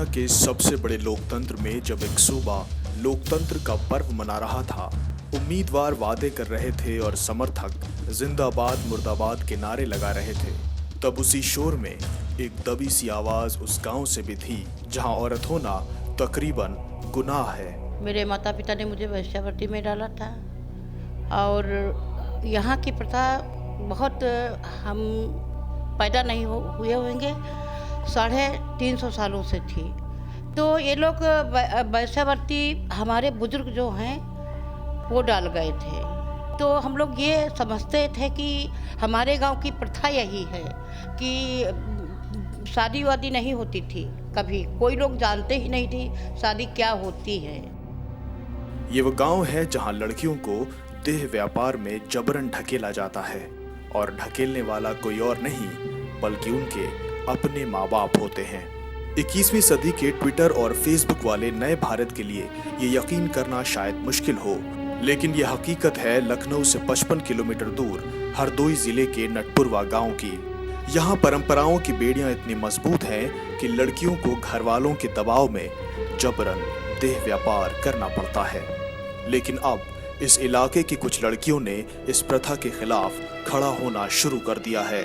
दुनिया के सबसे बड़े लोकतंत्र में जब एक सूबा लोकतंत्र का पर्व मना रहा था, उम्मीदवार वादे कर रहे थे और समर्थक जिंदाबाद मुर्दाबाद के नारे लगा रहे थे, तब उसी शोर में एक दबी सी आवाज उस गांव से भी थी जहां औरत होना तकरीबन गुनाह है। मेरे माता पिता ने मुझे वेश्यावृत्ति में डाला था और यहाँ की प्रथा बहुत हम पैदा नहीं हुए होंगे 350 सालों से थी। तो ये लोग वेश्यावृत्ति हमारे बुजुर्ग जो हैं वो डाल गए थे। तो हम लोग ये समझते थे कि हमारे गांव की प्रथा यही है कि शादी वादी नहीं होती थी, कभी कोई लोग जानते ही नहीं थी शादी क्या होती है। ये वो गांव है जहां लड़कियों को देह व्यापार में जबरन ढकेला जाता है और ढकेलने वाला कोई और नहीं बल्कि उनके अपने माँ बाप होते हैं। 21वीं सदी के ट्विटर और फेसबुक वाले नए भारत के लिए ये यकीन करना शायद मुश्किल हो, लेकिन ये हकीकत है लखनऊ से 55 किलोमीटर दूर हरदोई जिले के नटपुरवा गांव की। यहाँ परंपराओं की बेड़ियां इतनी मजबूत हैं कि लड़कियों को घर वालों के दबाव में जबरन देह व्यापार करना पड़ता है। लेकिन अब इस इलाके की कुछ लड़कियों ने इस प्रथा के खिलाफ खड़ा होना शुरू कर दिया है।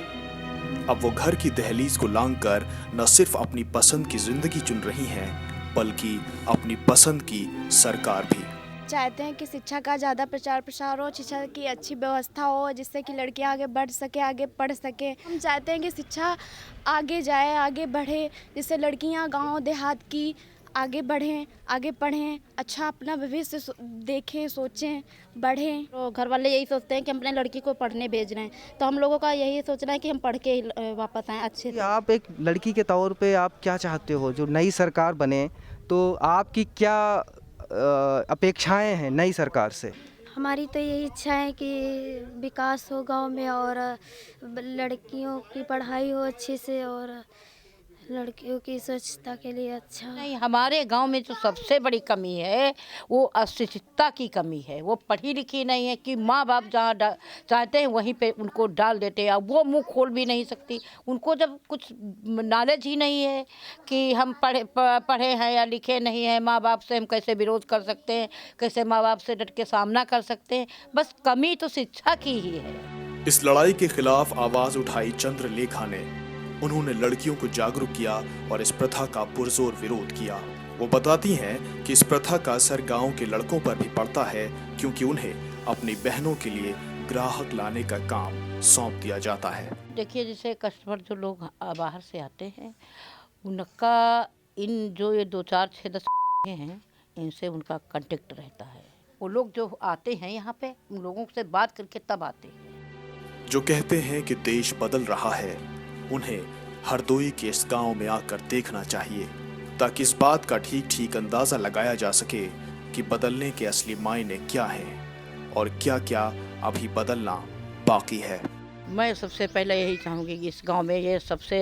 अब वो घर की दहलीज को लांघकर न सिर्फ अपनी पसंद की जिंदगी चुन रही हैं, बल्कि अपनी पसंद की सरकार भी। चाहते हैं कि शिक्षा का ज़्यादा प्रचार प्रसार हो, शिक्षा की अच्छी व्यवस्था हो जिससे कि लड़कियां आगे बढ़ सके, आगे पढ़ सके। हम चाहते हैं कि शिक्षा आगे जाए, आगे बढ़े, जिससे लड़कियां गांव देहात की आगे बढ़ें, आगे पढ़ें, अच्छा अपना भविष्य देखें, सोचें, बढ़ें। तो घर वाले यही सोचते हैं कि हम अपने लड़की को पढ़ने भेज रहे हैं, तो हम लोगों का यही सोचना है कि हम पढ़ के वापस आएँ अच्छे से। आप एक लड़की के तौर पे आप क्या चाहते हो, जो नई सरकार बने तो आपकी क्या अपेक्षाएं हैं नई सरकार से? हमारी तो यही इच्छा है कि विकास हो गांव में और लड़कियों की पढ़ाई हो अच्छे से और लड़कियों की स्वच्छता के लिए अच्छा। नहीं, हमारे गांव में जो सबसे बड़ी कमी है वो अशिक्षितता की कमी है। वो पढ़ी लिखी नहीं है कि माँ बाप जहाँ चाहते हैं वहीं पे उनको डाल देते हैं। वो मुंह खोल भी नहीं सकती, उनको जब कुछ नॉलेज ही नहीं है कि हम पढ़े हैं या लिखे नहीं हैं, माँ बाप से हम कैसे विरोध कर सकते हैं, कैसे माँ बाप से डट के सामना कर सकते हैं। बस कमी तो शिक्षा की ही है। इस लड़ाई के खिलाफ आवाज उठाई चंद्रलेखा ने। उन्होंने लड़कियों को जागरूक किया और इस प्रथा का पुरजोर विरोध किया। वो बताती हैं कि इस प्रथा का असर गांव के लड़कों पर भी पड़ता है, क्योंकि उन्हें अपनी बहनों के लिए ग्राहक लाने का काम सौंप दिया जाता है। देखिए, जैसे कस्टमर जो लोग बाहर से आते हैं उनका इन जो ये 2, 4, 6, 10 हैं, इनसे उनका कांटेक्ट रहता है। वो लोग जो आते हैं यहाँ पे उन लोगों से बात करके तब आते हैं। जो कहते हैं कि देश बदल रहा है, उन्हें हरदोई के इस गांव में आकर देखना चाहिए ताकि इस बात का ठीक अंदाजा लगाया जा सके कि बदलने के असली मायने क्या हैं और क्या क्या अभी बदलना बाकी है। मैं सबसे पहले यही चाहूँगी कि इस गांव में ये सबसे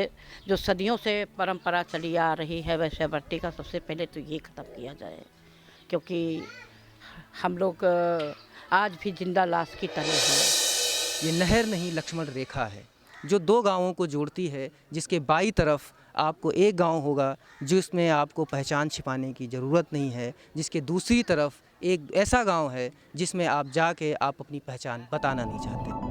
जो सदियों से परंपरा चली आ रही है वेश्यावृत्ति का, सबसे पहले तो ये ख़त्म किया जाए, क्योंकि हम लोग आज भी जिंदा लाश की तरह हैं। ये नहर नहीं लक्ष्मण रेखा है जो 2 गांवों को जोड़ती है, जिसके बाईं तरफ आपको एक गांव होगा जिसमें आपको पहचान छिपाने की ज़रूरत नहीं है, जिसके दूसरी तरफ एक ऐसा गांव है जिसमें आप जाके आप अपनी पहचान बताना नहीं चाहते।